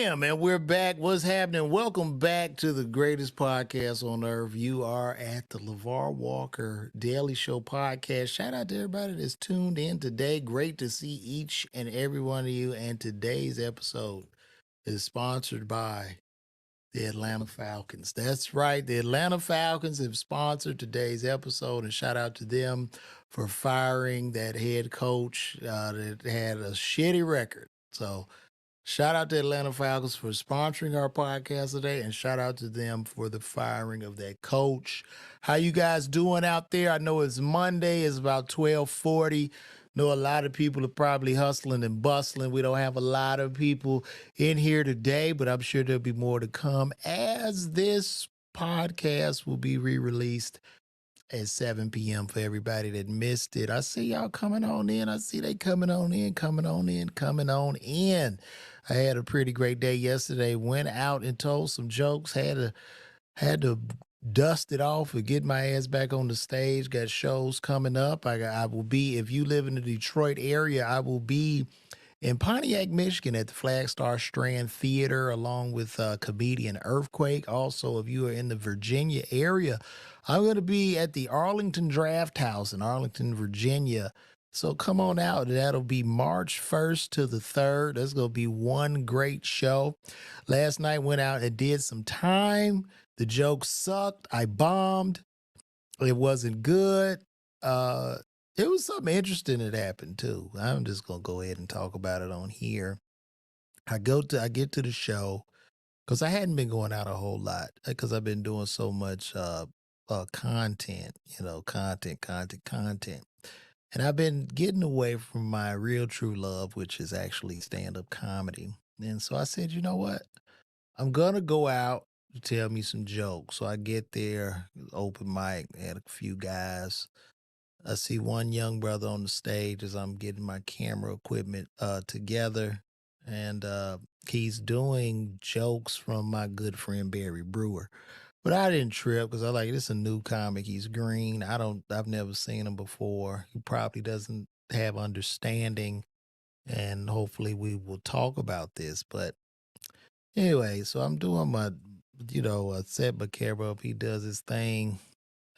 Bam! And we're back. What's happening? Welcome back to the greatest podcast on earth. You are at the LeVar Walker Daily Show podcast. Shout out to everybody that's tuned in today. Great to see each and every one of you. And today's episode is sponsored by the Atlanta Falcons. That's right. The Atlanta Falcons have sponsored today's episode, and shout out to them for firing that head coach that had a shitty record. So, shout out to Atlanta Falcons for sponsoring our podcast today, and shout out to them for the firing of that coach. How you guys doing out there? I know it's Monday. It's about 12:40. Know a lot of people are probably hustling and bustling. We don't have a lot of people in here today, but I'm sure there'll be more to come as this podcast will be re-released at 7 p.m. for everybody that missed it. I see y'all coming on in. I see they coming on in, coming on in, coming on in. I had a pretty great day yesterday. Went out and told some jokes. Had to dust it off and get my ass back on the stage. Got shows coming up. I will be, if you live in the Detroit area, I will be in Pontiac, Michigan at the Flagstar Strand Theater along with comedian Earthquake. Also, if you are in the Virginia area, I'm going to be at the Arlington Draft House in Arlington, Virginia. So come on out. That'll be March 1st to the 3rd. That's going to be one great show. Last night went out and did some time. The joke sucked. I bombed. It wasn't good. It was something interesting that happened too. I'm just gonna go ahead and talk about it on here. I get to the show because I hadn't been going out a whole lot because I've been doing so much content, content. And I've been getting away from my real true love, which is actually stand-up comedy. And so I said, you know what? I'm gonna go out to tell me some jokes. So I get there, open mic, had a few guys. I see one young brother on the stage as I'm getting my camera equipment together, and he's doing jokes from my good friend Barry Brewer. But I didn't trip because I like this is a new comic. He's green. I've never seen him before. He probably doesn't have understanding, and hopefully we will talk about this. But anyway, so I'm doing my, set my camera up. He does his thing.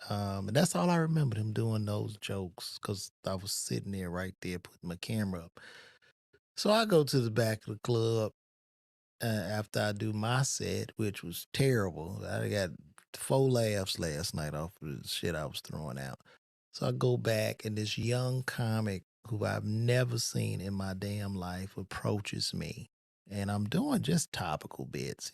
And that's all I remember him doing those jokes because I was sitting there right there putting my camera up. So I go to the back of the club after I do my set, which was terrible. I got 4 laughs last night off of the shit I was throwing out. So I go back, and this young comic who I've never seen in my damn life approaches me. And I'm doing just topical bits.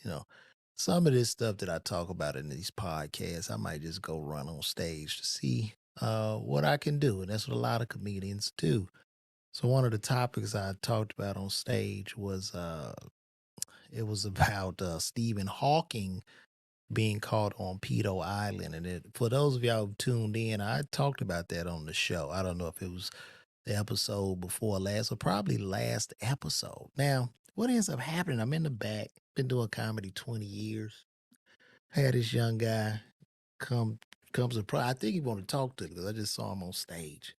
Some of this stuff that I talk about in these podcasts, I might just go run on stage to see what I can do. And that's what a lot of comedians do. So one of the topics I talked about on stage was it was about Stephen Hawking being caught on Pedo Island. And for those of y'all who tuned in, I talked about that on the show. I don't know if it was the episode before last or probably last episode. Now, what ends up happening, I'm in the back, been doing comedy 20 years. Had this young guy come surprise. I think he wanted to talk to me because I just saw him on stage.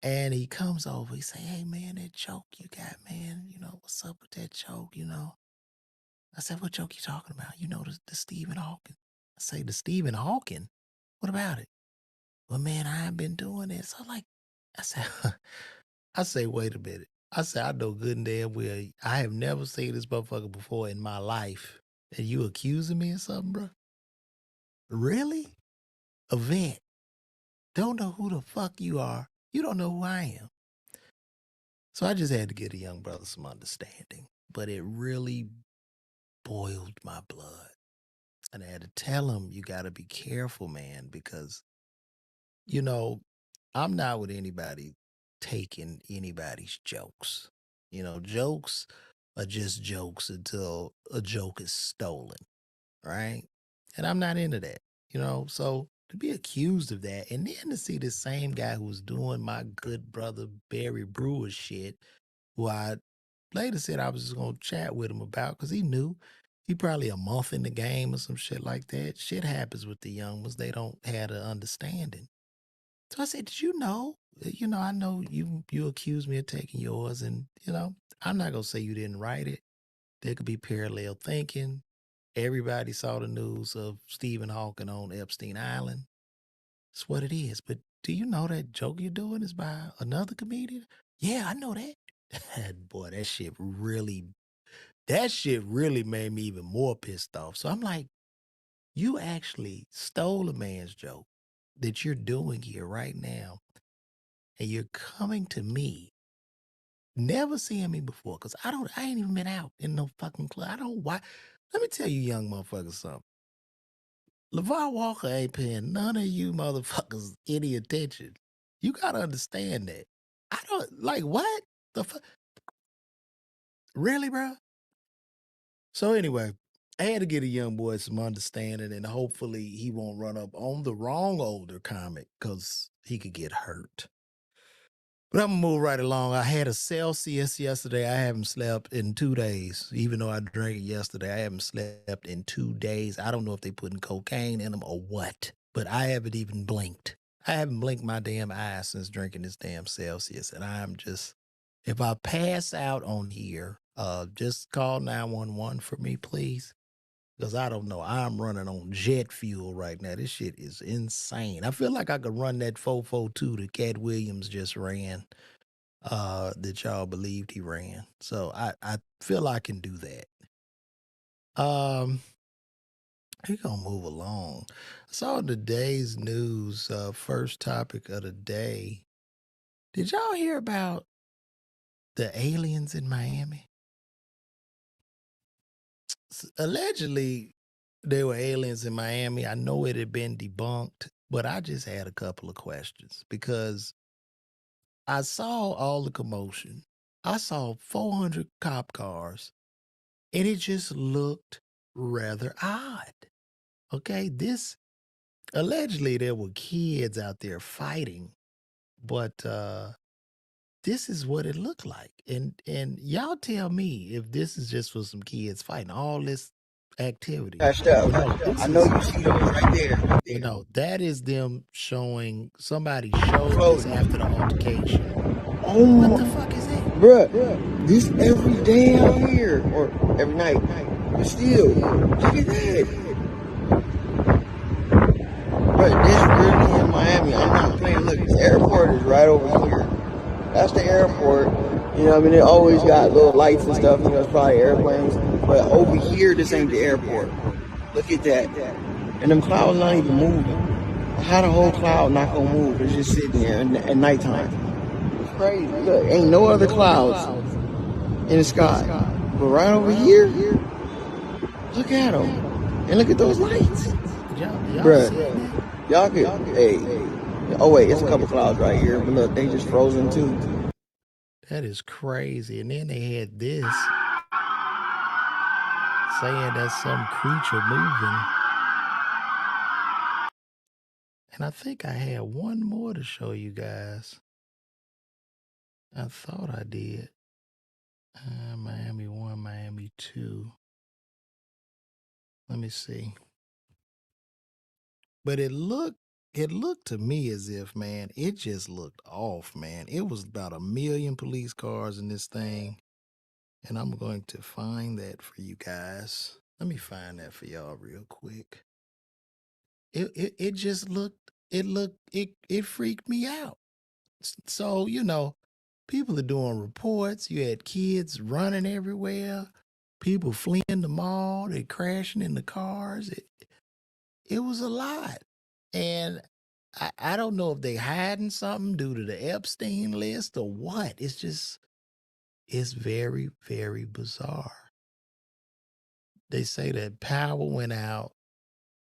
And he comes over, he say, "Hey man, that joke you got, man, what's up with that joke?" I said, "What joke you talking about?" The Stephen Hawking. I say, "The Stephen Hawking? What about it?" "Well, man, I ain't been doing this." I said, I say, "Wait a minute." I said, "I know good and damn well I have never seen this motherfucker before in my life. And you accusing me of something, bro? Really? A vet. Don't know who the fuck you are. You don't know who I am." So I just had to give the young brother some understanding. But it really boiled my blood. And I had to tell him, you got to be careful, man, because, you know, I'm not with anybody taking anybody's jokes. Jokes are just jokes until a joke is stolen, right? And I'm not into that. So to be accused of that and then to see the same guy who was doing my good brother Barry Brewer shit, who I later said I was just going to chat with him about because he knew he probably a month in the game or some shit like that. Shit happens with the young ones. They don't have an understanding. So I said, "Did you know? I know you accused me of taking yours, and I'm not gonna say you didn't write it, There could be parallel thinking. Everybody saw the news of Stephen Hawking on Epstein Island. It's what it is. But do you know that joke you're doing is by another comedian? Yeah, I know that. Boy, that shit really made me even more pissed off. So I'm like, you actually stole a man's joke that you're doing here right now. And you're coming to me, never seeing me before, because I ain't even been out in no fucking club. I don't why. Let me tell you young motherfuckers something. LeVar Walker ain't paying none of you motherfuckers any attention. You gotta understand that. I don't like what the fuck. Really, bro? So anyway, I had to get a young boy some understanding, and hopefully he won't run up on the wrong older comic because he could get hurt. But I'm gonna move right along. I had a Celsius yesterday. I haven't slept in 2 days. Even though I drank it yesterday, I haven't slept in 2 days. I don't know if they putting cocaine in them or what, but I haven't even blinked. I haven't blinked my damn eyes since drinking this damn Celsius. And I'm just, if I pass out on here, just call 911 for me, please. Because I don't know. I'm running on jet fuel right now. This shit is insane. I feel like I could run that 442 that Cat Williams just ran, that y'all believed he ran. So I feel I can do that. We're gonna move along. I saw today's news, first topic of the day. Did y'all hear about the aliens in Miami? Allegedly, there were aliens in Miami. I know it had been debunked, but I just had a couple of questions because I saw all the commotion. I saw 400 cop cars, and it just looked rather odd. Okay, this allegedly there were kids out there fighting, but this is what it looked like. And y'all tell me if this is just for some kids fighting all this activity. But no, I know you see those right there. but no, that is them showing, somebody showed this after the altercation. Oh What the my, fuck is that? bruh, this every day out here, or every night, but still, look at that. Bruh, this really in Miami, I'm not playing, look, the airport is right over here. That's the airport, you know what I mean, it always got little lights and stuff, you know, it's probably airplanes, but over here, this ain't the airport. Look at that. And them clouds not even moving. How the whole cloud not gonna move? It's just sitting there at nighttime. It's crazy. Look, ain't no other clouds in the sky. But right over here, look at them. And look at those lights. Y'all Bruh, see that? y'all could, hey. Oh wait, it's a couple clouds right here, but look, they just frozen too. That is crazy. And then they had this saying that's some creature moving. And I think I had one more to show you guys. I thought I did. Miami 1, Miami 2. Let me see. But it looked to me as if, man, it just looked off, man. It was about 1 million police cars in this thing. And I'm going to find that for you guys. Let me find that for y'all real quick. It just it freaked me out. So, you know, people are doing reports. You had kids running everywhere, people fleeing the mall, they crashing in the cars. It was a lot. And I don't know if they hiding something due to the Epstein list or what. It's very, very bizarre. They say that power went out,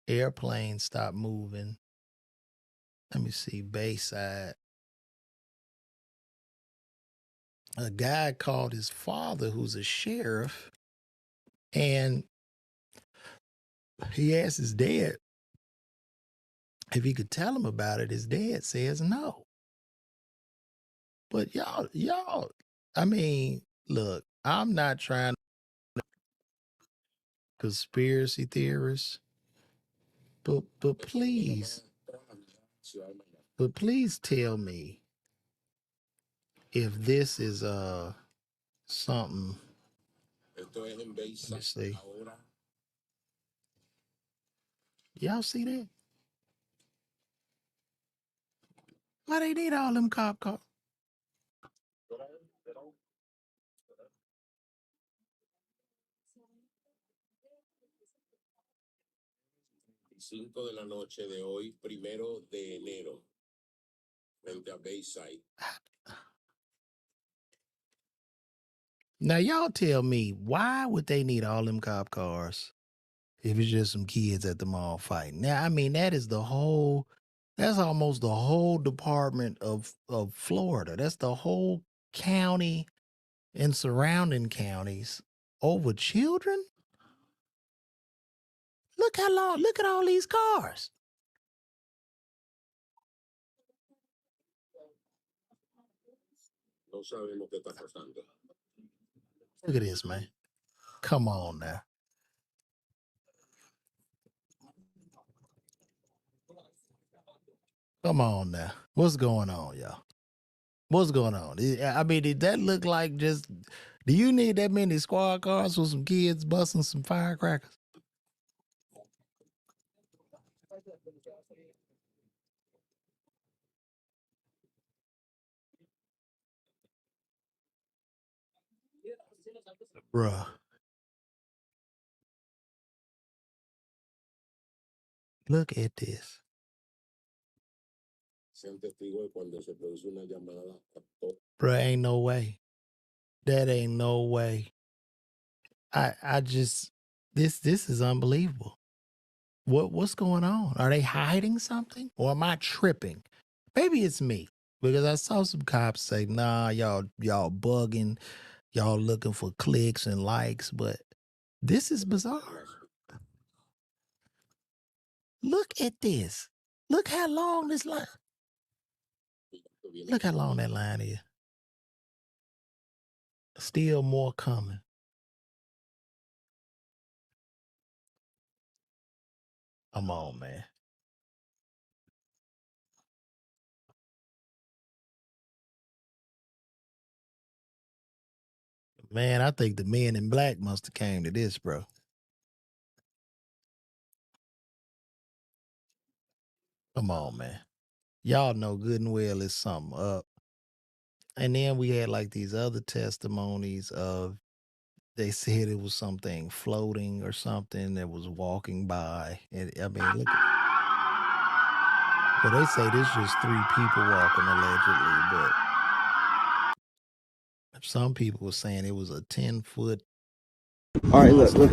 airplanes stopped moving. Let me see, Bayside. A guy called his father, who's a sheriff, and he asked his dad if he could tell him about it. His dad says no. But y'all, I mean, look, I'm not trying to conspiracy theorists, but please tell me if this is something Let me see. Y'all see that? Why they need all them cop cars? Now y'all tell me, why would they need all them cop cars if it's just some kids at the mall fighting? Now, I mean, that's almost the whole department of Florida. That's the whole county and surrounding counties over children. Look at all these cars. Look at this, man. Come on now. Come on now. What's going on, y'all? What's going on? I mean, did that look like just, do you need that many squad cars with some kids busting some firecrackers? Bruh, look at this. Bruh, ain't no way. That ain't no way. I just, this is unbelievable. What's going on? Are they hiding something? Or am I tripping? Maybe it's me. Because I saw some cops say, nah, y'all bugging, y'all looking for clicks and likes, but this is bizarre. Look at this. Look how long this line. Look how long that line is. Still more coming. Come on, man. Man, I think the men in black must have came to this, bro. Come on, man. Y'all know good and well it's something up. And then we had like these other testimonies of, they said it was something floating or something that was walking by. And I mean, look, well, they say this just three people walking allegedly, but some people were saying it was a 10-foot. All right, look. Y'all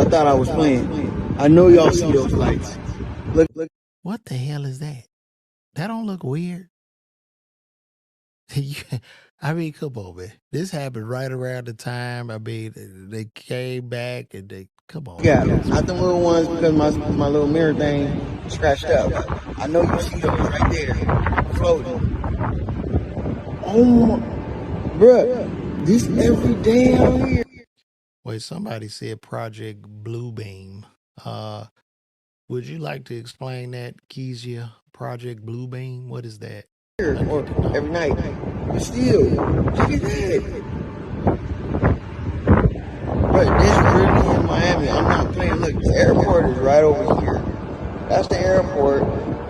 thought I was playing. I know y'all see those lights. Look. What the hell is that? That don't look weird. I mean, come on, man. This happened right around the time. I mean, they came back and they, come on. Yeah, not the little ones because my little mirror thing scratched up. I know you see those right there floating. Oh my, bruh, this every day out here. Wait, somebody said Project Bluebeam. Would you like to explain that, Kezia? Project Bluebeam? What is that? Or every night. But still, look at that. But this really in Miami. I'm not playing. Look, the airport is right over here. That's the airport.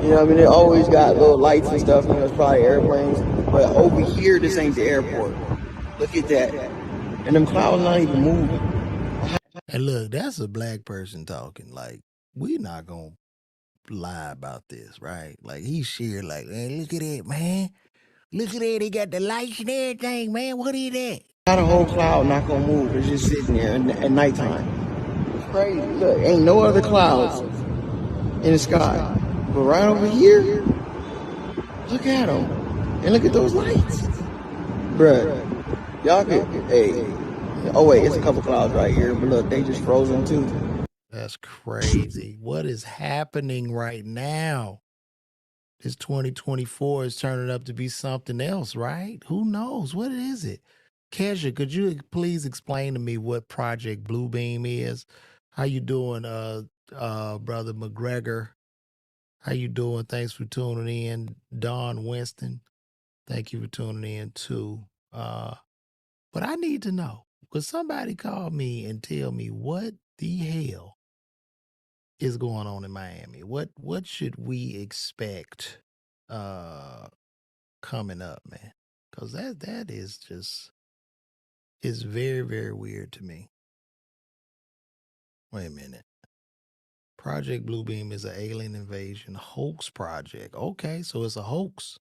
You know what I mean? They always got little lights and stuff. You know, it's probably airplanes. But over here, this ain't the airport. Look at that. And them clouds not even moving. And look, that's a black person talking. Like, we're not going to lie about this, right? Like, he shared, like, man, look at that, man. Look at that. They got the lights and everything, man. What is that? Not a whole cloud not gonna move. It's just sitting there at nighttime. It's crazy. Look, ain't no other clouds in the sky. But right over here, look at them. And look at those lights. Bruh, y'all could, hey. Oh, wait, it's a couple clouds right here. But look, they just frozen too. That's crazy. What is happening right now? This 2024 is turning up to be something else, right? Who knows? What is it? Kesha, could you please explain to me what Project Bluebeam is? How you doing, brother McGregor? How you doing? Thanks for tuning in. Don Winston, thank you for tuning in too. But I need to know, would somebody call me and tell me what the hell is going on in Miami? What should we expect coming up, man? Because that is just is very, very weird to me. Wait a minute. Project Bluebeam is an alien invasion hoax project. Okay, so it's a hoax.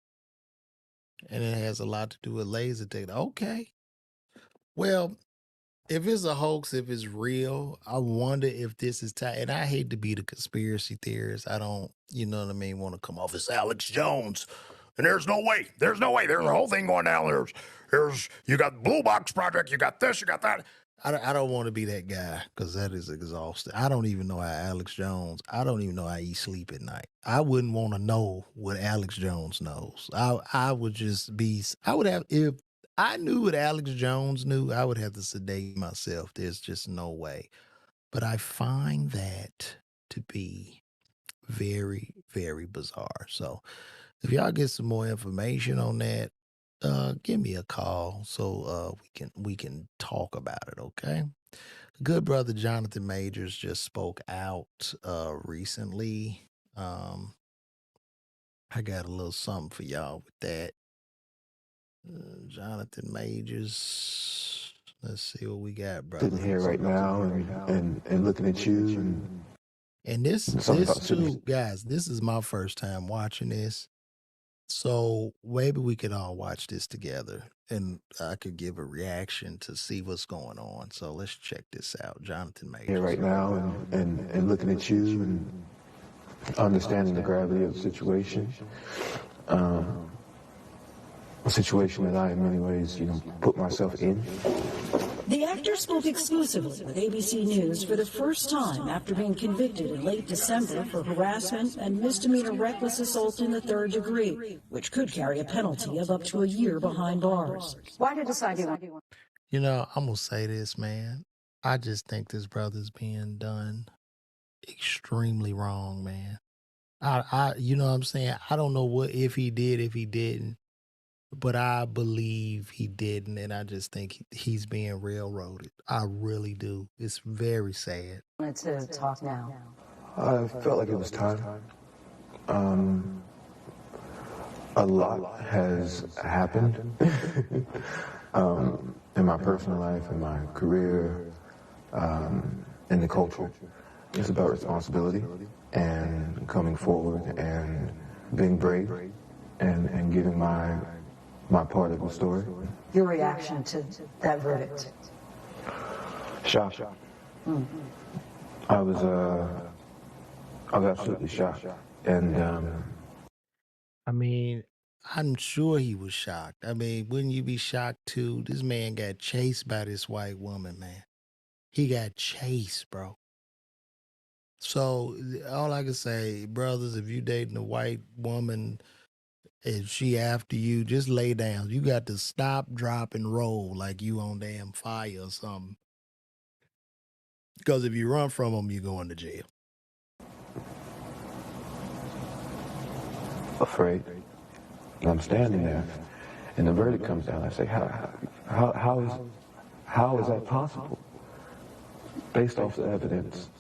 And it has a lot to do with laser tech. Okay. Well, if it's a hoax, if it's real, I wonder if this is tied. And I hate to be the conspiracy theorist. I don't, you know what I mean, want to come off as Alex Jones. And there's no way. There's no way. There's a whole thing going down. There's you got Blue Box Project. You got this. You got that. I don't want to be that guy because that is exhausting. I don't even know how Alex Jones. I don't even know how he sleep at night. I wouldn't want to know what Alex Jones knows. I would just be. I would have if I knew what Alex Jones knew. I would have to sedate myself. There's just no way. But I find that to be very, very bizarre. So if y'all get some more information on that, give me a call so we can talk about it, okay? Good brother Jonathan Majors just spoke out recently. I got a little something for y'all with that. Jonathan Majors. Let's see what we got, brother. Sitting here right now and looking at you And this something about too, guys, this is my first time watching this. So maybe we could all watch this together and I could give a reaction to see what's going on. So let's check this out. Jonathan Majors. here right now and looking at you and understanding the gravity of the situation. A situation that I, in many ways, put myself in. The actor spoke exclusively with ABC News for the first time after being convicted in late December for harassment and misdemeanor reckless assault in the third degree, which could carry a penalty of up to a year behind bars. Why did you decide you want? You know, I'm going to say this, man. I just think this brother's being done extremely wrong, man. You know what I'm saying? I don't know if he did, if he didn't. But I believe he didn't, and I just think he's being railroaded. I really do. It's very sad. I wanted to talk now. I felt like it was time. A lot has happened in my personal life, in my career, in the culture. It's about responsibility and coming forward and being brave and giving my part of the story. Your reaction to that verdict? Shocked. I was absolutely shocked. And I mean, I'm sure he was shocked. I mean, wouldn't you be shocked too? This man got chased by this white woman, man. He got chased, bro. So all I can say, brothers, if you dating a white woman, if she after you, just lay down. You got to stop, drop, and roll like you on damn fire or something. Because if you run from them, you're going to jail. afraid. And I'm standing there, and the verdict comes down. I say, how is that possible? Based off the evidence,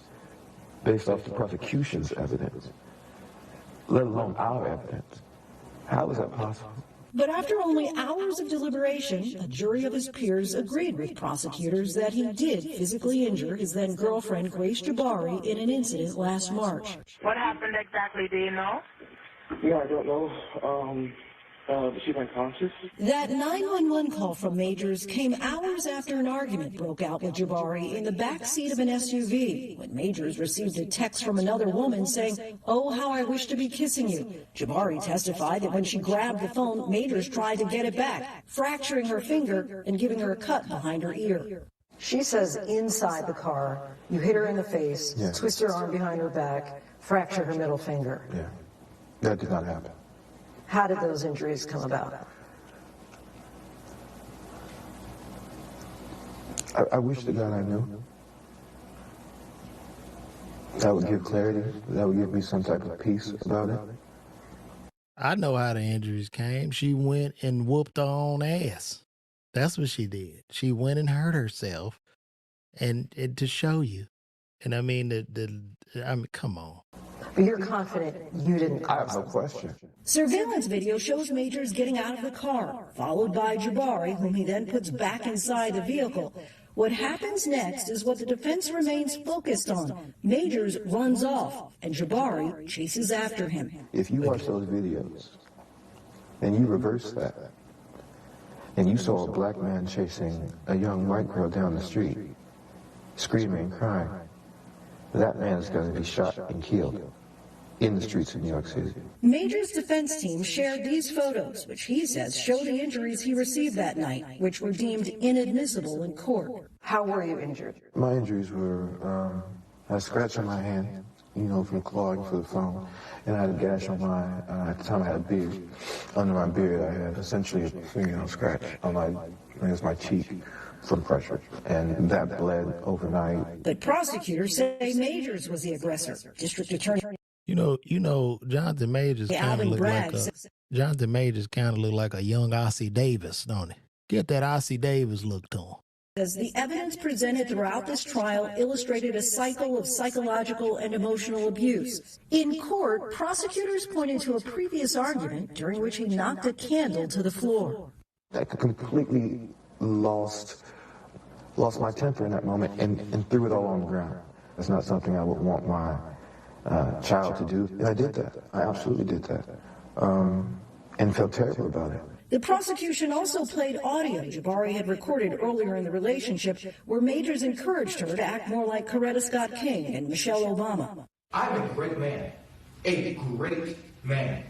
based off the prosecution's evidence, let alone our evidence. How is that possible? But after only hours of deliberation, a jury of his peers agreed with prosecutors that he did physically injure his then-girlfriend, Grace Jabari, in an incident last March. What happened exactly, do you know? Yeah, I don't know. She went conscious. That 911 call from Majors came hours after an argument broke out with Jabari in the back seat of an SUV when Majors received a text from another woman saying, "Oh, how I wish to be kissing you." Jabari testified that when she grabbed the phone, Majors tried to get it back, fracturing her finger and giving her a cut behind her ear. She says inside the car, you hit her in the face, Yeah. twist her arm behind her back, fracture her middle finger. Yeah, that did not happen. How did those injuries come about? I wish to God I knew. That would give clarity. That would give me some type of peace about it. I know how the injuries came. She went and whooped her own ass. That's what she did. She went and hurt herself, and to show you. And I mean, I mean, come on. But you're confident you didn't I have cause no them. question. Surveillance video shows Majors getting out of the car, followed by Jabari, whom he then puts back inside the vehicle. What happens next is what the defense remains focused on. Majors runs off, and Jabari chases after him. If you watch those videos and you reverse that, and you saw a black man chasing a young white girl down the street, screaming and crying, that man is going to be shot and killed in the streets of New York City. Major's defense team shared these photos, which he says show the injuries he received that night, which were deemed inadmissible in court. How were you injured? My injuries were a scratch on my hand, from clawing for the phone, and I had a gash on at the time I had a beard. Under my beard, I had essentially a fingernail scratch on my cheek from pressure, and that bled overnight. But prosecutors say Majors was the aggressor. District Attorney Jonathan Majors kind of Alvin look Bragg like says Jonathan Majors kind of look like a young Ossie Davis, don't he? Get that Ossie Davis look to him. the evidence presented throughout this trial illustrated a cycle of psychological and emotional abuse. In court, prosecutors pointed to a previous argument during which he knocked a candle to the floor. I completely lost my temper in that moment and threw it all on the ground. It's not something I would want my child to do, and I did that. I absolutely did that, and felt terrible about it. The prosecution also played audio Jabari had recorded earlier in the relationship where Majors encouraged her to act more like Coretta Scott King and Michelle Obama. I'm a great man, a great man.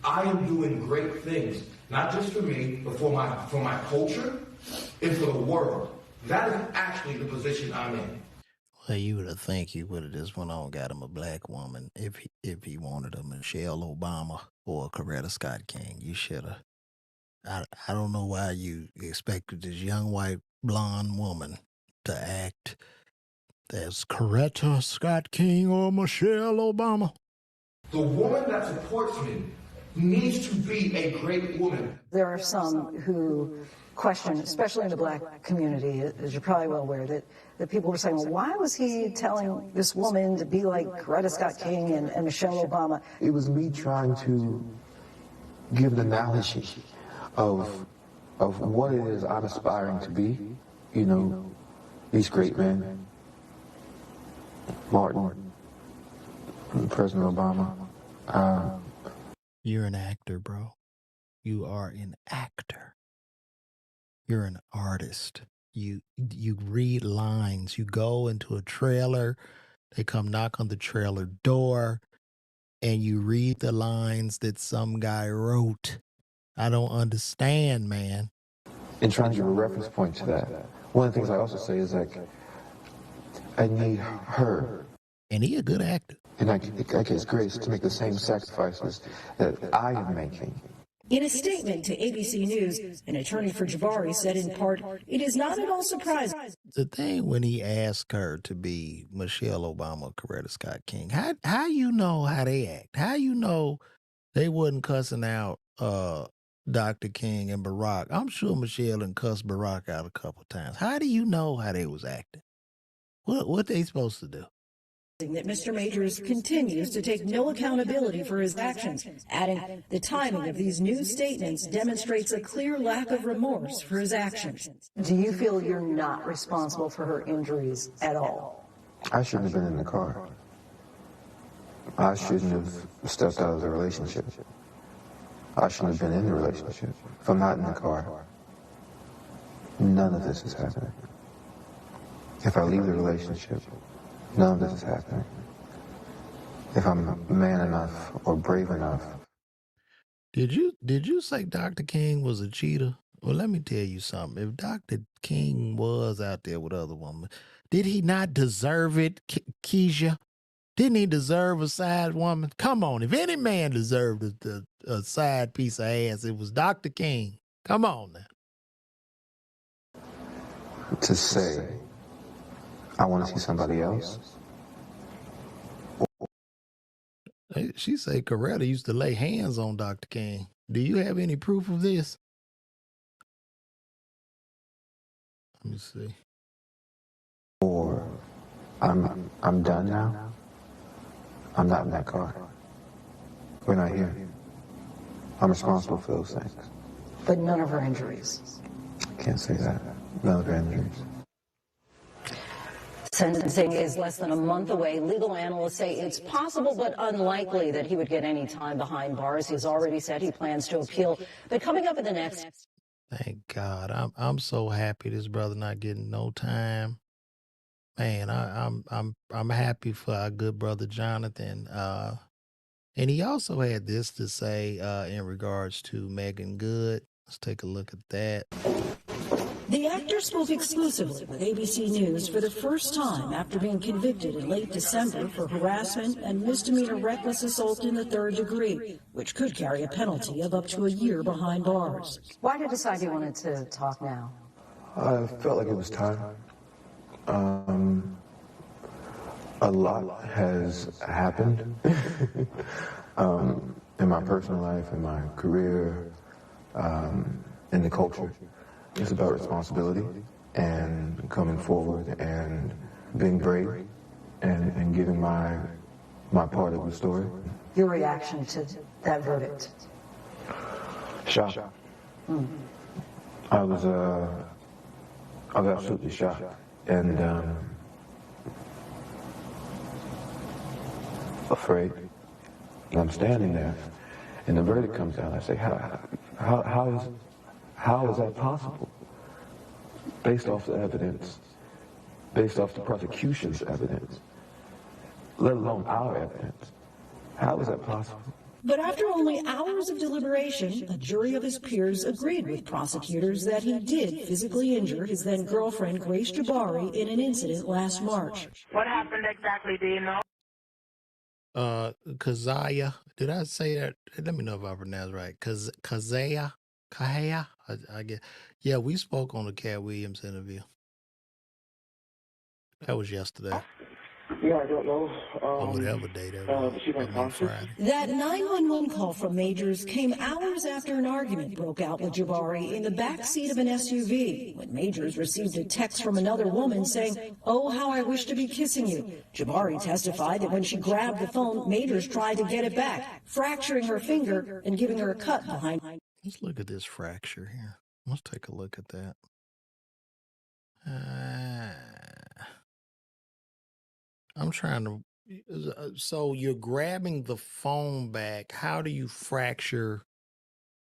I am doing great things, not just for me, but for my culture and for the world. That is actually the position I'm in. Well, you would have think he would have just went on and got him a black woman if he wanted a Michelle Obama or a Coretta Scott King. You should have. I don't know why you expected this young white blonde woman to act as Coretta Scott King or Michelle Obama. The woman that supports me needs to be a great woman. There are some who question, especially in the black community, as you're probably well aware, that people were saying, well, why was he telling this woman to be like Coretta Scott King and Michelle Obama? It was me trying to give an analogy of what it is I'm aspiring to be. These great men, Martin, President Obama. You're an actor, bro. You are an actor. You're an artist. You read lines. You go into a trailer. They come knock on the trailer door, and you read the lines that some guy wrote. I don't understand, man. And trying to give a reference point to that. One of the things I also say is I need her. And he a good actor. And I guess grace to make the same sacrifices that I am making. In a statement to ABC News, an attorney for Jabari said in part, it is not at all surprising. The thing when he asked her to be Michelle Obama or Coretta Scott King, how you know how they act? How you know they wasn't cussing out Dr. King and Barack? I'm sure Michelle done cussed Barack out a couple times. How do you know how they was acting? What they supposed to do? That Mr. Majors continues to take no accountability for his actions, adding the timing of these new statements demonstrates a clear lack of remorse for his actions. Do you feel you're not responsible for her injuries at all? I shouldn't have been in the car. I shouldn't have stepped out of the relationship. I shouldn't have been in the relationship. If I'm not in the car, none of this is happening. If I leave the relationship, none of this is happening. If I'm man enough or brave enough. Did you say Dr. King was a cheater? Well, let me tell you something. If Dr. King was out there with other women, did he not deserve it, Keisha? Didn't he deserve a side woman? Come on, if any man deserved a side piece of ass, it was Dr. King. Come on now. To say, I want to see somebody else. She say Coretta used to lay hands on Dr. King. Do you have any proof of this? Let me see. Or I'm done now. I'm not in that car. We're not here. I'm responsible for those things. But none of her injuries. Can't say that. None of her injuries. Sentencing is less than a month away. Legal analysts say it's possible but unlikely that he would get any time behind bars. He's already said he plans to appeal. But coming up in the next... Thank God. I'm so happy this brother not getting no time. Man, I'm happy for our good brother Jonathan. And he also had this to say in regards to Megan Good. Let's take a look at that. The actor spoke exclusively with ABC News for the first time after being convicted in late December for harassment and misdemeanor reckless assault in the third degree, which could carry a penalty of up to a year behind bars. Why did you decide you wanted to talk now? I felt like it was time. A lot has happened in my personal life, in my career, in the culture. It's about responsibility and coming forward and being brave and giving my part of the story. Your reaction to that verdict? Shocked. I was absolutely shocked. And afraid. And I'm standing there, and the verdict comes down. I say, how is that possible? Based off the evidence, based off the prosecution's evidence, let alone our evidence. How is that possible? But after only hours of deliberation, a jury of his peers agreed with prosecutors that he did physically injure his then-girlfriend Grace Jabari in an incident last March. What happened exactly, do you know? Kazaya. Did I say that? Let me know if I pronounced right. Kahea? I guess. Yeah, we spoke on the Cat Williams interview. That was yesterday. Yeah, I don't know. Or whatever day that was. She's I mean, unconscious. Friday. That 911 call from Majors came hours after an argument broke out with Jabari in the backseat of an SUV when Majors received a text from another woman saying, "Oh, how I wish to be kissing you." Jabari testified that when she grabbed the phone, Majors tried to get it back, fracturing her finger and giving her a cut behind. Let's look at this fracture here. Let's take a look at that. I'm trying to. So you're grabbing the phone back. How do you fracture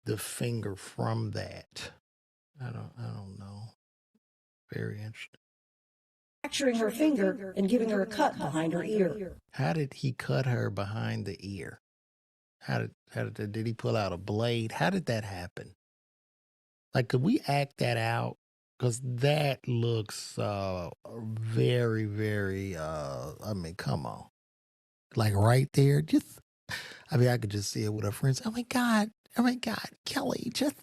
the finger from that? I don't know. Very interesting. Fracturing her finger and giving her a cut behind her ear. How did he cut her behind the ear? How did he pull out a blade? How did that happen? Like, could we act that out? Because that looks very, very, I mean, come on. Like right there, I could just see it with her friends. Oh my God, Kelly, just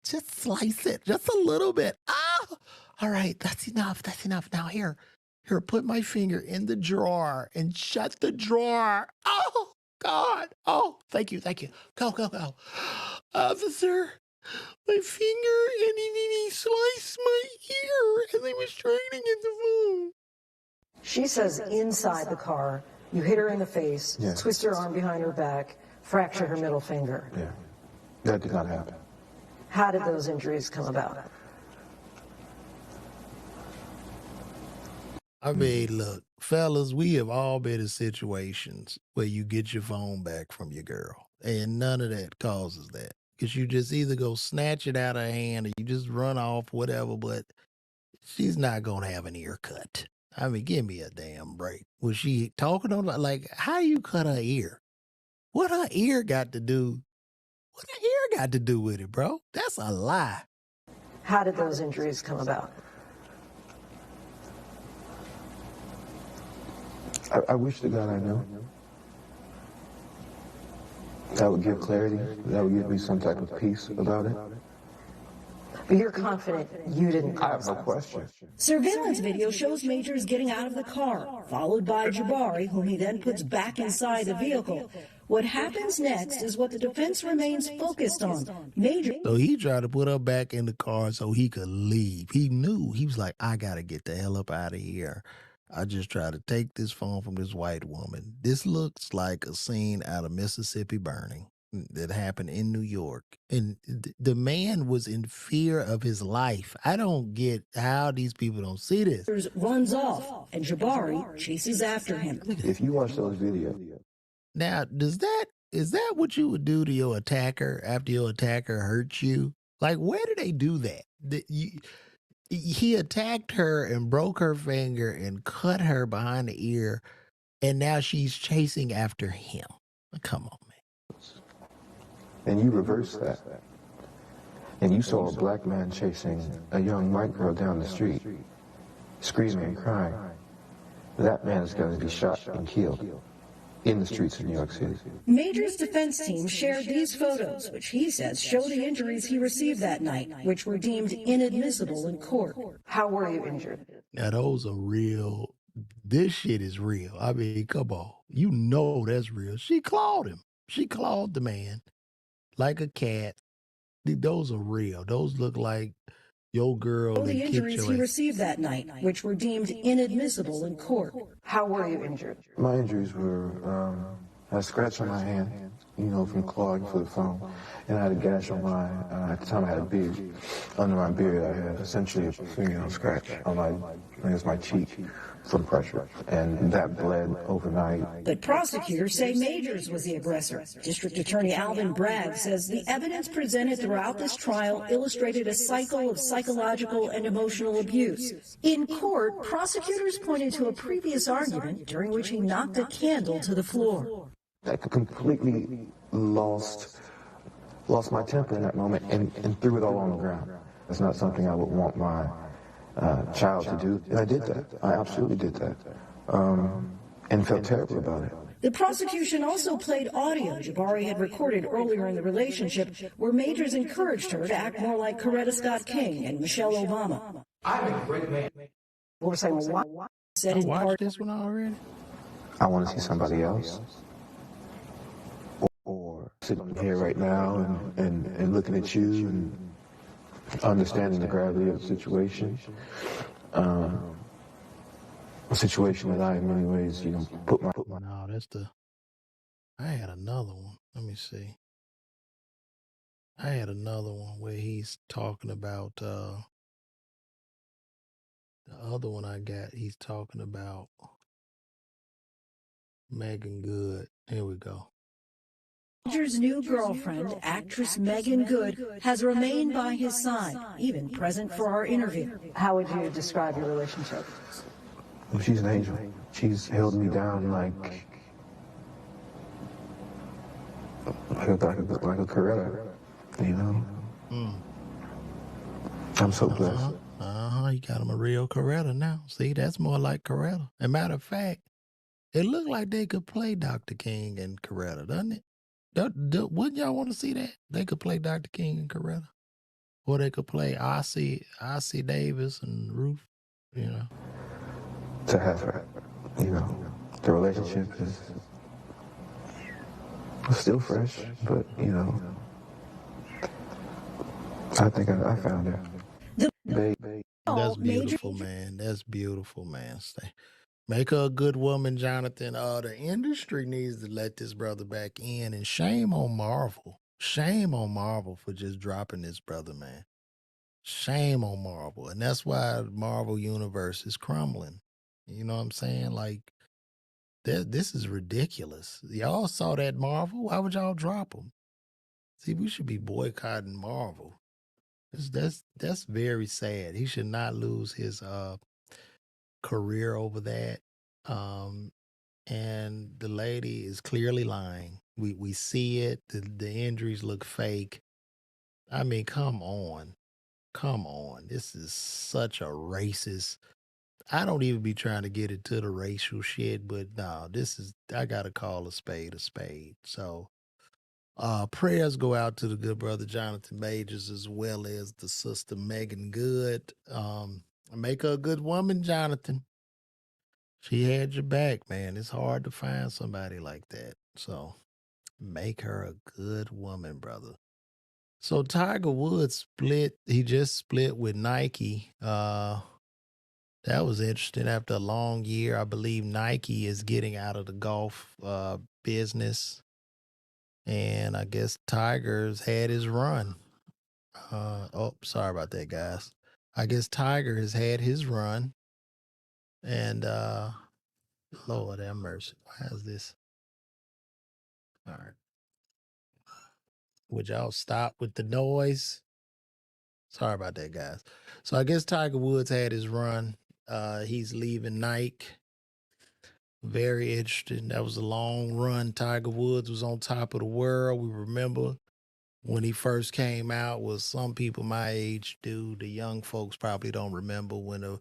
slice it just a little bit. Oh, all right, that's enough. Now here, put my finger in the drawer and shut the drawer. Oh God, oh, thank you. Go. Officer, my finger, and he sliced my ear as I was trying to get the phone. She says inside the car, you hit her in the face, twist her arm behind her back, fracture her middle finger. Yeah, that did not happen. How did those injuries come about? I mean, look, fellas, we have all been in situations where you get your phone back from your girl, and none of that causes that. Because you just either go snatch it out of her hand or you just run off, whatever, but she's not going to have an ear cut. I mean, give me a damn break. Was she talking on, like, how you cut her ear? What her ear got to do? What her ear got to do with it, bro? That's a lie. How did those injuries come about? I wish to God I knew. That would give clarity. That would give me some type of peace about it. But you're confident you didn't. I have no question. Surveillance video shows Majors getting out of the car, followed by Jabari, whom he then puts back inside the vehicle. What happens next is what the defense remains focused on. Major. So he tried to put her back in the car so he could leave. He knew. He was like, I got to get the hell up out of here. I just tried to take this phone from this white woman. This looks like a scene out of Mississippi Burning that happened in New York. And the man was in fear of his life. I don't get how these people don't see this. Runs off, and Jabari chases after him. If you watch those videos. Now, is that what you would do to your attacker after your attacker hurts you? Like, where do they do that? He attacked her and broke her finger and cut her behind the ear, and now she's chasing after him. Come on, man. And you reverse that. And you saw a black man chasing a young white girl down the street, screaming and crying. That man is going to be shot and killed in the streets of New York City. Major's defense team shared these photos, which he says show the injuries he received that night, which were deemed inadmissible in court. How were you injured? Now, those are real. This shit is real. I mean, come on. You know that's real. She clawed him. She clawed the man like a cat. Those are real. Those look like your girl that The kicked injuries your he ass. received that night, which were deemed inadmissible in court. How were you injured? My injuries were a scratch on my hand, from clawing for the phone. And I had a gash on at the time I had a beard. Under my beard, I had essentially a fingernail scratch on my cheek from pressure. And that bled overnight. But prosecutors say Majors was the aggressor. District Attorney Alvin Bragg says the evidence presented throughout this trial illustrated a cycle of psychological and emotional abuse. In court, prosecutors pointed to a previous argument during which he knocked a candle to the floor. I completely lost my temper in that moment and threw it all on the ground. It's not something I would want my child to do. And I did that. I absolutely did that. And felt terrible about it. The prosecution also played audio Jabari had recorded earlier in the relationship where Majors encouraged her to act more like Coretta Scott King and Michelle Obama. I'm a great man. What was saying? What? Said I in part, watched this one already. I want to see somebody else. Or sitting here right now and looking at you and understanding the gravity of the situation. A situation that I, in many ways, put my. No, that's I had another one. Let me see. I had another one where he's talking about the other one I got. He's talking about Megan Good. Here we go. Majors' new girlfriend, actress Megan Good, has remained by his side, even present for our interview. How would you describe your relationship? Well, she's an angel. She's held me down like a Coretta, I'm so blessed. You got him a real Coretta now. See, that's more like Coretta. As a matter of fact, it looked like they could play Dr. King and Coretta, doesn't it? Wouldn't y'all want to see that? They could play Dr. King and Coretta. Or they could play Ossie Davis and Ruth, To have her, the relationship is still fresh, but, I think I found her. That's beautiful, man. That's beautiful, man. Make her a good woman, Jonathan. The industry needs to let this brother back in, and shame on Marvel. Shame on Marvel for just dropping this brother, man. Shame on Marvel. And that's why the Marvel universe is crumbling. You know what I'm saying? Like, this is ridiculous. Y'all saw that Marvel? Why would y'all drop them? See, we should be boycotting Marvel. That's very sad. He should not lose his career over that. And the lady is clearly lying. We see it. The injuries look fake. I mean, come on. Come on. This is such a racist. I don't even be trying to get into the racial shit, but no, I gotta call a spade a spade. So prayers go out to the good brother Jonathan Majors as well as the sister Megan Good. Make her a good woman, Jonathan. She had your back, man. It's hard to find somebody like that. So Make her a good woman, brother. So Tiger Woods split. He just split with Nike. That was interesting. After a long year, I believe Nike is getting out of the golf business, and I guess Tiger's had his run. Oh, sorry about that, guys. I guess Tiger has had his run, and Lord have mercy. Why is this? All right. Would y'all stop with the noise? Sorry about that, guys. So I guess Tiger Woods had his run. He's leaving Nike. Very interesting. That was a long run. Tiger Woods was on top of the world. We remember when he first came out. Was some people my age do. The young folks probably don't remember when a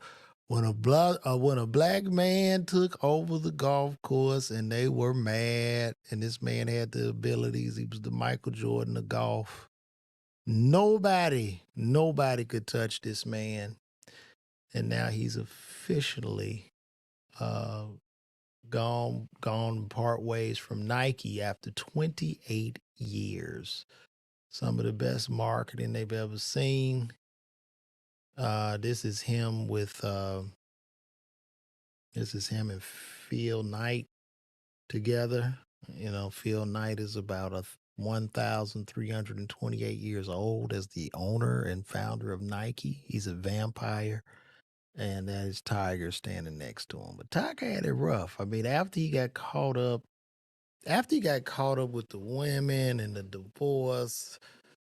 black man took over the golf course and they were mad. And this man had the abilities. He was the Michael Jordan of golf. Nobody could touch this man. And now he's officially uh, gone part ways from Nike after 28 years. Some of the best marketing they've ever seen. This is him and Phil Knight together. You know, Phil Knight is about 1,328 years old as the owner and founder of Nike. He's a vampire. And that is Tiger standing next to him. But Tiger had it rough. I mean, after he got caught up with the women and the divorce,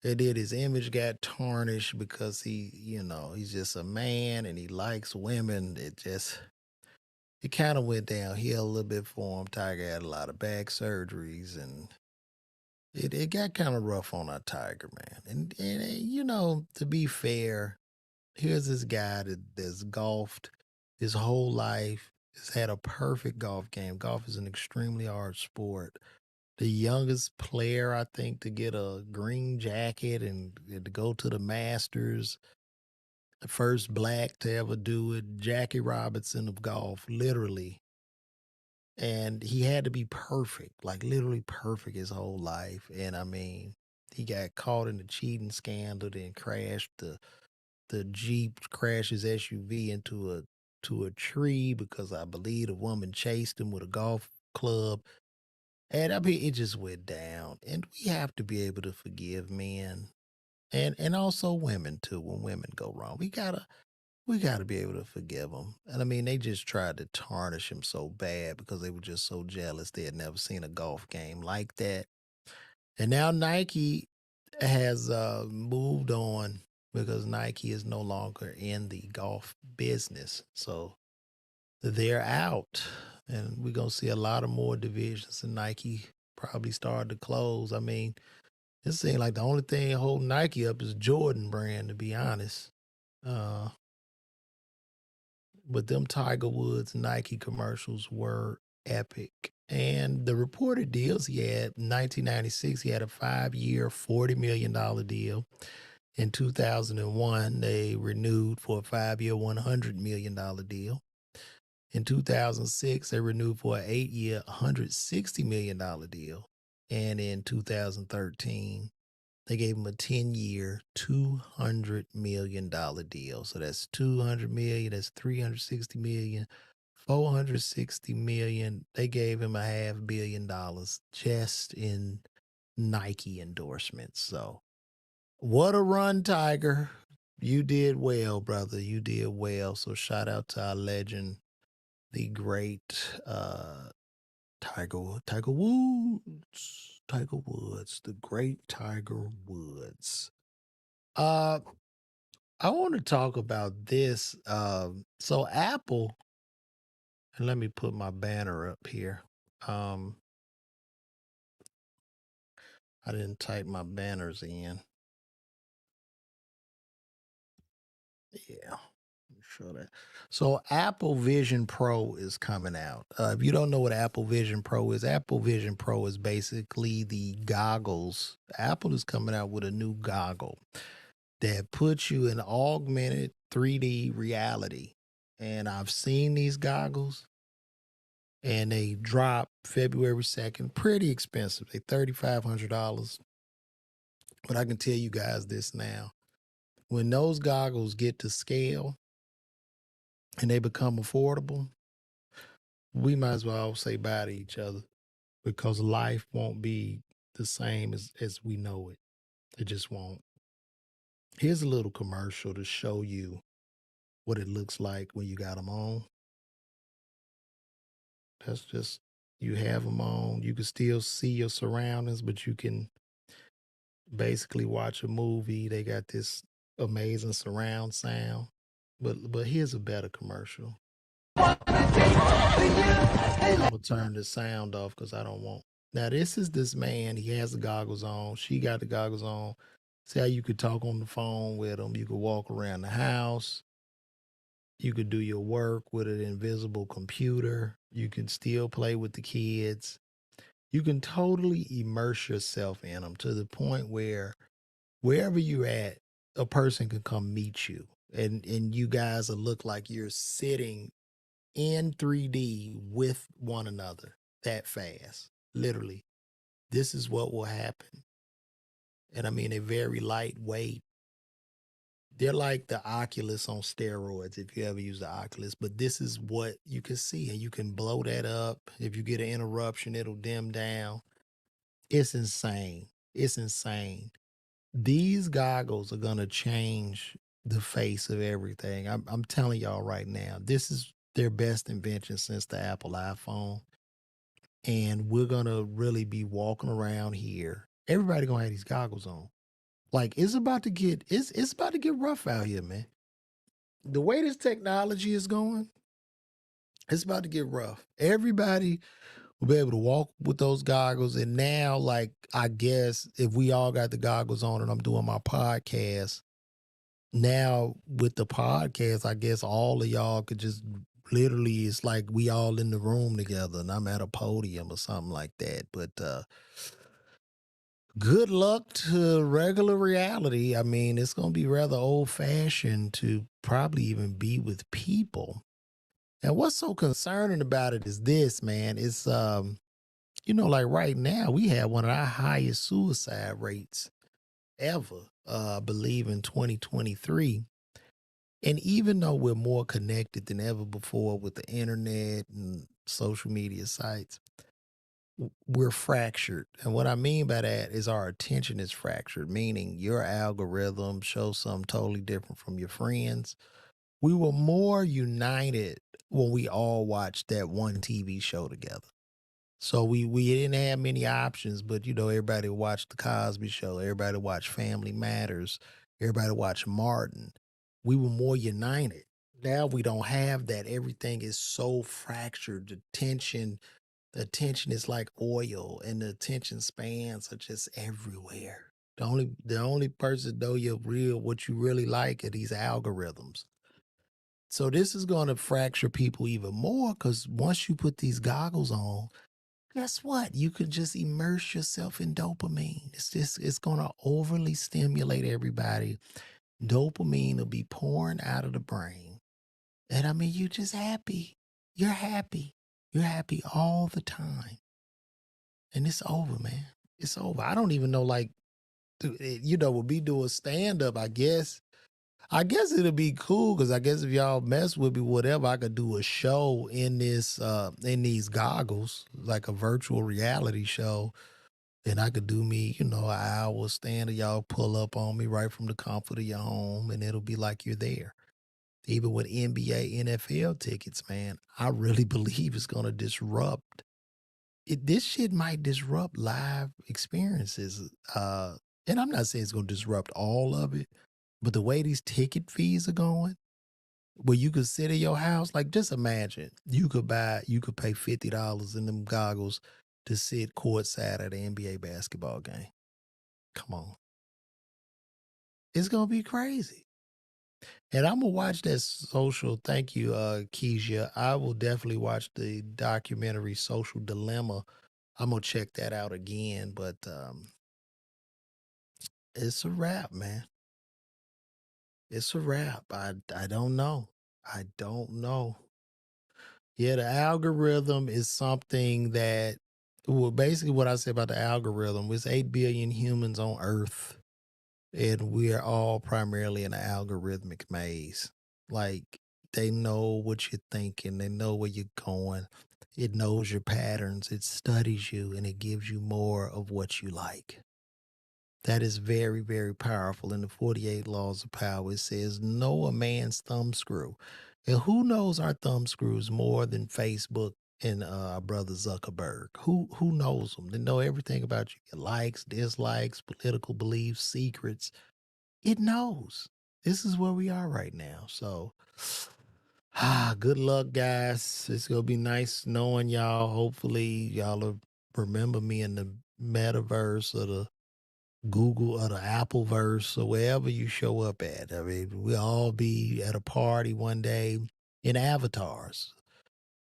it did his image got tarnished because he's just a man and he likes women. It kind of went downhill a little bit for him. Tiger had a lot of back surgeries and it got kind of rough on our Tiger, man. And to be fair, here's this guy that's golfed his whole life, has had a perfect golf game. Golf is an extremely hard sport. The youngest player, I think, to get a green jacket and to go to the Masters, the first black to ever do it, Jackie Robinson of golf, literally. And he had to be perfect, like literally perfect his whole life. And I mean, he got caught in the cheating scandal, then crashed the Jeep crashed his SUV into a tree because I believe a woman chased him with a golf club. And I mean, it just went down. And we have to be able to forgive men and also women too when women go wrong. We gotta be able to forgive them. And I mean, they just tried to tarnish him so bad because they were just so jealous they had never seen a golf game like that. And now Nike has moved on because Nike is no longer in the golf business. So they're out. And we're going to see a lot of more divisions. And Nike probably started to close. I mean, it seems like the only thing holding Nike up is Jordan brand, to be honest. Uh, but them Tiger Woods Nike commercials were epic. And the reported deals he had in 1996, he had a 5-year, $40 million deal. In 2001, they renewed for a 5-year, $100 million deal. In 2006, they renewed for an 8-year, $160 million deal. And in 2013, they gave him a 10-year, $200 million deal. So that's $200 million, that's $360 million, $460 million. They gave him a $500 million just in Nike endorsements. So what a run, Tiger. You did well, brother. You did well. So shout out to our legend, the great Tiger Woods. Tiger Woods, the great Tiger Woods. Uh I want to talk about this. So Apple, and let me put my banner up here. Um I didn't type my banners in. Yeah. Show that. So Apple Vision Pro is coming out. If you don't know what Apple Vision Pro is, Apple Vision Pro is basically the goggles. Apple is coming out with a new goggle that puts you in augmented 3D reality. And I've seen these goggles. and they drop February 2nd. Pretty expensive. They $3,500. But I can tell you guys this now. When those goggles get to scale and they become affordable, we might as well say bye to each other, because life won't be the same as we know it. It just won't. Here's a little commercial to show you what it looks like when you got them on. That's just, you have them on. You can still see your surroundings, but you can basically watch a movie. They got this amazing surround sound. But here's a better commercial. I'm gonna turn the sound off because I don't want. Now this is this man. He has the goggles on. She got the goggles on. See how you could talk on the phone with them. You could walk around the house. You could do your work with an invisible computer. You can still play with the kids. You can totally immerse yourself in them to the point where wherever you're at, a person can come meet you. And you guys will look like you're sitting in 3D with one another that fast. Literally. This is what will happen. And I mean, they're very lightweight. They're like the Oculus on steroids, if you ever use the Oculus. But this is what you can see. And you can blow that up. If you get an interruption, it'll dim down. It's insane. It's insane. These goggles are going to change the face of everything. I'm telling y'all right now, this is their best invention since the Apple iPhone. And we're going to really be walking around here. Everybody going to have these goggles on. Like it's about to get rough out here, man. The way this technology is going, it's about to get rough. Everybody will be able to walk with those goggles. And now, like, I guess if we all got the goggles on and I'm doing my podcast, now with the podcast, I guess all of y'all could just literally, it's like we all in the room together and I'm at a podium or something like that. But good luck to regular reality. I mean, it's going to be rather old fashioned to probably even be with people. And what's so concerning about it is this, man. It's, like right now we have one of our highest suicide rates ever, I believe in 2023. And even though we're more connected than ever before with the internet and social media sites, we're fractured. And what I mean by that is our attention is fractured, meaning your algorithm shows something totally different from your friends. We were more united when we all watched that one TV show together. So we didn't have many options, but everybody watched the Cosby Show, everybody watched Family Matters, everybody watched Martin. We were more united. Now we don't have that. Everything is so fractured. The attention is like oil, and the attention spans are just everywhere. The only person know what you really like are these algorithms. So this is going to fracture people even more, because once you put these goggles on, guess what? You can just immerse yourself in dopamine. It's going to overly stimulate everybody. Dopamine will be pouring out of the brain. And I mean, you're just happy. You're happy. You're happy all the time. And it's over, man. It's over. I don't even know, like, with me doing stand up, I guess it'll be cool, because I guess if y'all mess with me, whatever, I could do a show in in these goggles, like a virtual reality show. And I could do me, an hour stand, and y'all pull up on me right from the comfort of your home, and it'll be like you're there. Even with NBA, NFL tickets, man, I really believe it's going to disrupt. This shit might disrupt live experiences. And I'm not saying it's going to disrupt all of it, but the way these ticket fees are going, where you could sit in your house, like just imagine you could pay $50 in them goggles to sit courtside at an NBA basketball game. Come on. It's going to be crazy. And I'm going to watch that social. Thank you, Keisha. I will definitely watch the documentary Social Dilemma. I'm going to check that out again, but it's a wrap, man. It's a wrap. I don't know. I don't know. Yeah, the algorithm is something that, well, basically what I say about the algorithm is 8 billion humans on Earth, and we are all primarily in an algorithmic maze. Like, they know what you're thinking, they know where you're going, it knows your patterns, it studies you, and it gives you more of what you like. That is very, very powerful. In the 48 Laws of Power, it says, know a man's thumb screw. And who knows our thumb screws more than Facebook and our brother Zuckerberg? Who knows them? They know everything about you, your likes, dislikes, political beliefs, secrets. It knows. This is where we are right now. So, good luck, guys. It's going to be nice knowing y'all. Hopefully, y'all will remember me in the metaverse or the Google or the Appleverse or wherever you show up at. I mean, we'll all be at a party one day in avatars.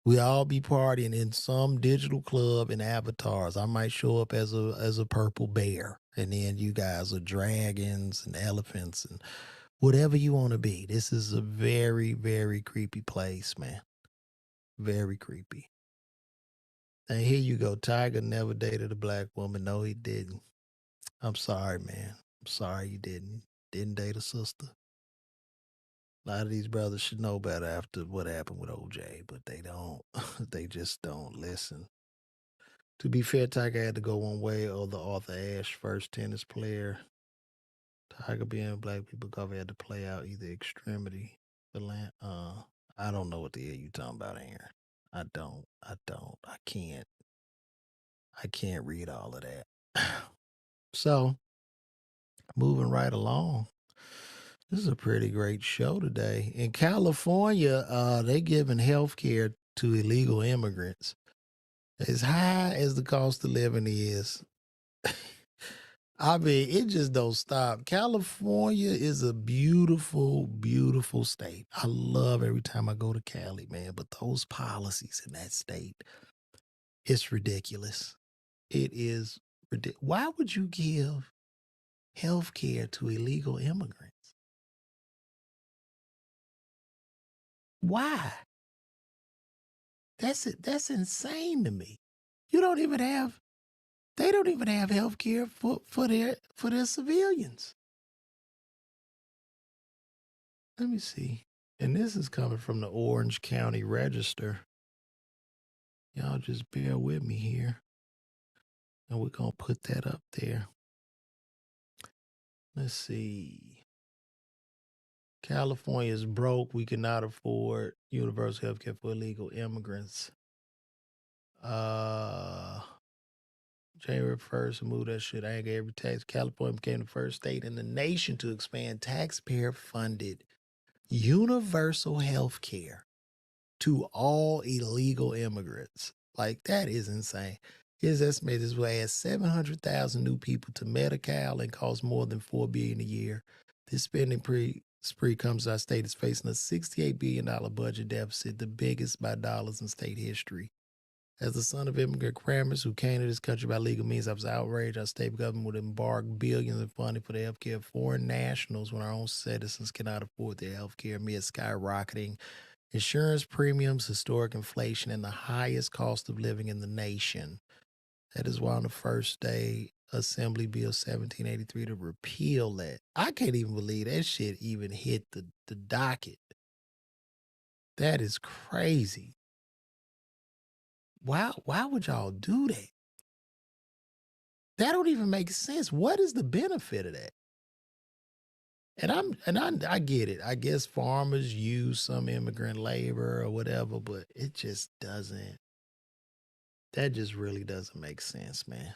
We all be partying in some digital club in avatars. I might show up as a purple bear, and then you guys are dragons and elephants and whatever you want to be. This is a very, very creepy place, man. Very creepy. And here you go. Tiger never dated a black woman. No, he didn't. I'm sorry, man. I'm sorry you didn't. Didn't date a sister. A lot of these brothers should know better after what happened with OJ, but they don't. They just don't listen. To be fair, Tiger had to go one way or the Arthur Ashe first tennis player. Tiger being black people cover had to play out either extremity. I don't know what the hell you talking about, Aaron. I don't. I don't. I can't. I can't read all of that. So, moving right along. This is a pretty great show today. In California, they giving health care to illegal immigrants. As high as the cost of living is, I mean, it just don't stop. California is a beautiful, beautiful state. I love every time I go to Cali, man. But those policies in that state, it's ridiculous. It is ridiculous. Why would you give health care to illegal immigrants? Why? That's it. That's insane to me. You don't even have they don't even have health care for their civilians. Let me see. And this is coming from the Orange County Register. Y'all just bear with me here. And we're gonna put that up there. Let's see. California is broke. We cannot afford universal health care for illegal immigrants. January 1st, move that shit. I ain't got every tax. California became the first state in the nation to expand taxpayer-funded universal health care to all illegal immigrants. Like, that is insane. It is estimated this will add 700,000 new people to Medi-Cal and cost more than $4 billion a year. This spending spree comes as our state is facing a $68 billion budget deficit, the biggest by dollars in state history. As the son of immigrant crammers who came to this country by legal means, I was outraged our state government would embark billions in funding for the health care of foreign nationals when our own citizens cannot afford their health care amid skyrocketing insurance premiums, historic inflation, and the highest cost of living in the nation. That is why on the first day, Assembly Bill 1783 to repeal that. I can't even believe that shit even hit the docket. That is crazy. Why would y'all do that? That don't even make sense. What is the benefit of that? I get it. I guess farmers use some immigrant labor or whatever, but it just doesn't. That just really doesn't make sense, man.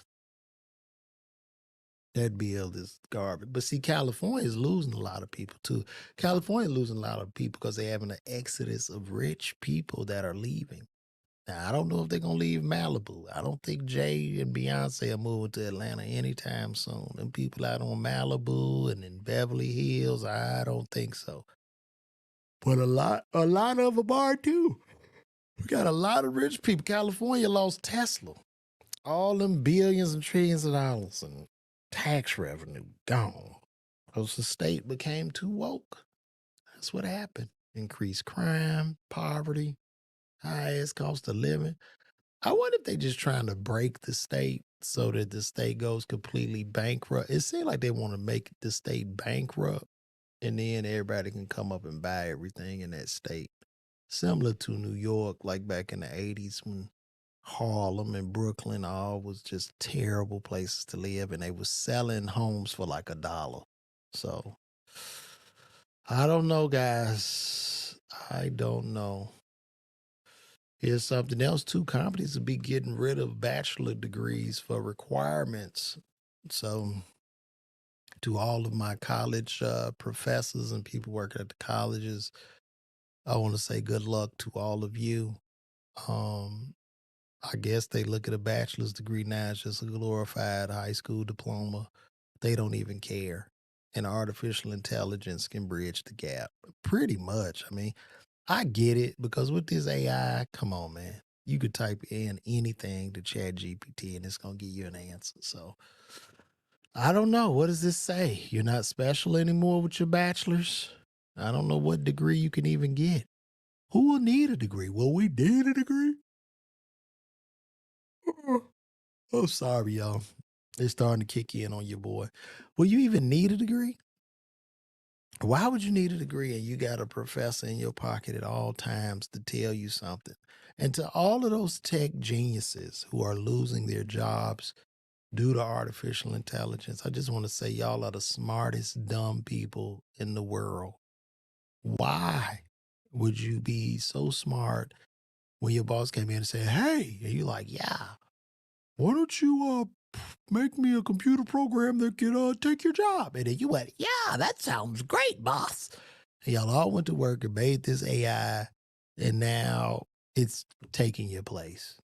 That bill is garbage. But see, California is losing a lot of people too. California losing a lot of people because they're having an exodus of rich people that are leaving. Now, I don't know if they're going to leave Malibu. I don't think Jay and Beyonce are moving to Atlanta anytime soon. Them people out on Malibu and in Beverly Hills, I don't think so. But a lot of them are too. We got a lot of rich people. California lost Tesla. All them billions and trillions of dollars in tax revenue gone. Because the state became too woke. That's what happened. Increased crime, poverty. highest cost of living. I wonder if they just trying to break the state so that the state goes completely bankrupt. It seems like they want to make the state bankrupt, and then everybody can come up and buy everything in that state. Similar to New York, like back in the 80s when Harlem and Brooklyn all was just terrible places to live, and they was selling homes for like $1. So I don't know, guys. I don't know. Here's something else too. Companies will be getting rid of bachelor degrees for requirements. So to all of my college professors and people working at the colleges, I want to say good luck to all of you. Um, I guess they look at a bachelor's degree now as just a glorified high school diploma. They don't even care. And artificial intelligence can bridge the gap pretty much. I mean, I get it because with this AI, come on, man. You could type in anything to Chat GPT and it's going to give you an answer. So I don't know. What does this say? You're not special anymore with your bachelor's? I don't know what degree you can even get. Who will need a degree? Well, we need a degree. Oh, sorry, y'all. It's starting to kick in on your boy. Will you even need a degree? Why would you need a degree and you got a professor in your pocket at all times to tell you something? And to all of those tech geniuses who are losing their jobs due to artificial intelligence, I just want to say y'all are the smartest dumb people in the world. Why would you be so smart when your boss came in and said, hey, and you're like, yeah, why don't you make me a computer program that can take your job? And then you went, yeah, that sounds great, boss. And y'all all went to work and made this AI, and now it's taking your place.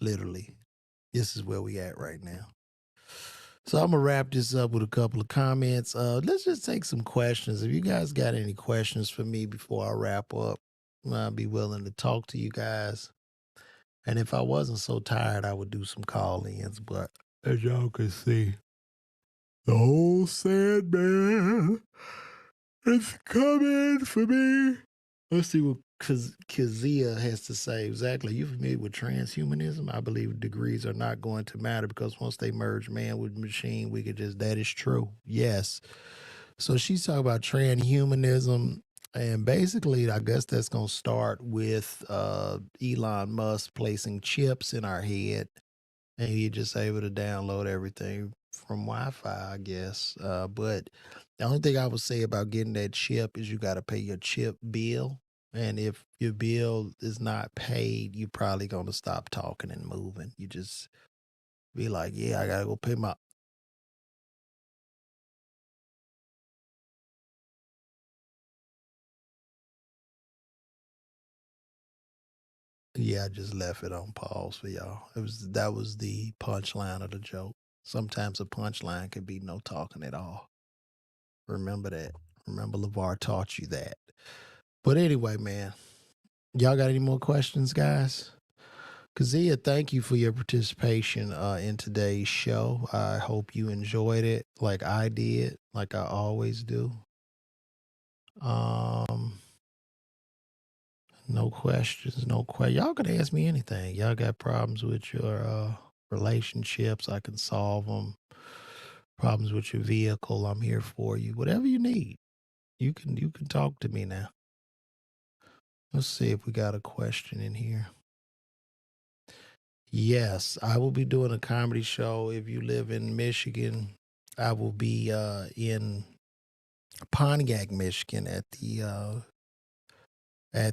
Literally. This is where we at right now. So I'm gonna wrap this up with a couple of comments. Let's just take some questions. If you guys got any questions for me before I wrap up, I'll be willing to talk to you guys. And if I wasn't so tired, I would do some call-ins. But as y'all can see, the whole Sandman is coming for me. Let's see what Kazia has to say. Exactly. You familiar with transhumanism? I believe degrees are not going to matter because once they merge man with machine, we could just, that is true. Yes. So she's talking about transhumanism. And basically, I guess that's going to start with Elon Musk placing chips in our head, and you're just able to download everything from Wi-Fi, I guess. But the only thing I would say about getting that chip is you got to pay your chip bill. And if your bill is not paid, you're probably going to stop talking and moving. You just be like, yeah, I got to go pay my. Yeah, I just left it on pause for y'all. That was the punchline of the joke. Sometimes a punchline could be no talking at all. Remember that. Remember LeVar taught you that. But anyway, man, y'all got any more questions, guys? Kazia, thank you for your participation in today's show. I hope you enjoyed it like I did, like I always do. Um, no questions, no questions. Y'all can ask me anything. Y'all got problems with your relationships, I can solve them. Problems with your vehicle, I'm here for you. Whatever you need, you can talk to me now. Let's see if we got a question in here. Yes, I will be doing a comedy show. If you live in Michigan, I will be in Pontiac, Michigan at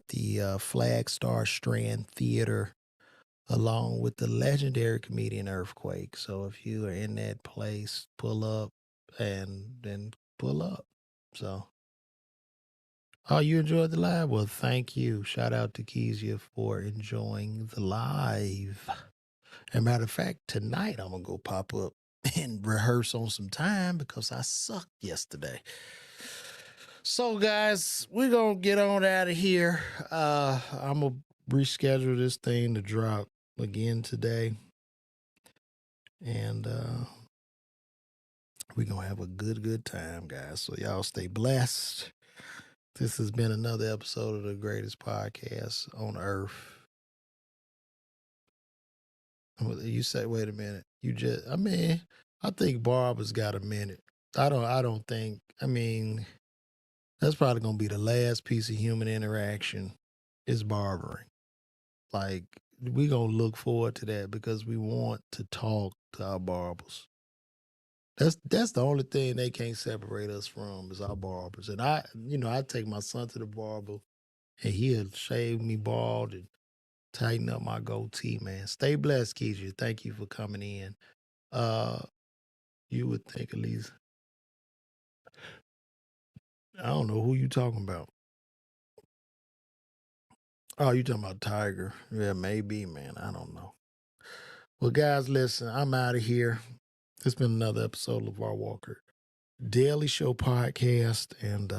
the Flag Star Strand Theater along with the legendary comedian Earthquake. So if you are in that place, pull up and then pull up. So, oh, you enjoyed the live? Well, thank you. Shout out to Kezia for enjoying the live. As a matter of fact, tonight I'm going to go pop up and rehearse on some time because I sucked yesterday. So, guys, we're going to get on out of here. I'm going to reschedule this thing to drop again today. And we're going to have a good time, guys. So, y'all stay blessed. This has been another episode of the greatest podcast on earth. You say, wait a minute. I mean, I think barbers got a minute. I don't think, I mean, that's probably going to be the last piece of human interaction is barbering. Like, we going to look forward to that because we want to talk to our barbers. That's the only thing they can't separate us from is our barbers. And I take my son to the barber and he'll shave me bald and tighten up my goatee, man. Stay blessed, Keisha. Thank you for coming in. Uh, you would think at least, I don't know who you talking about. Oh, you talking about Tiger? Yeah, maybe, man. I don't know. Well, guys, listen, I'm out of here. It's been another episode of LeVar Walker Daily Show podcast, and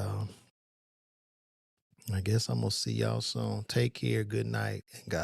I guess I'm gonna see y'all soon. Take care. Good night, and God.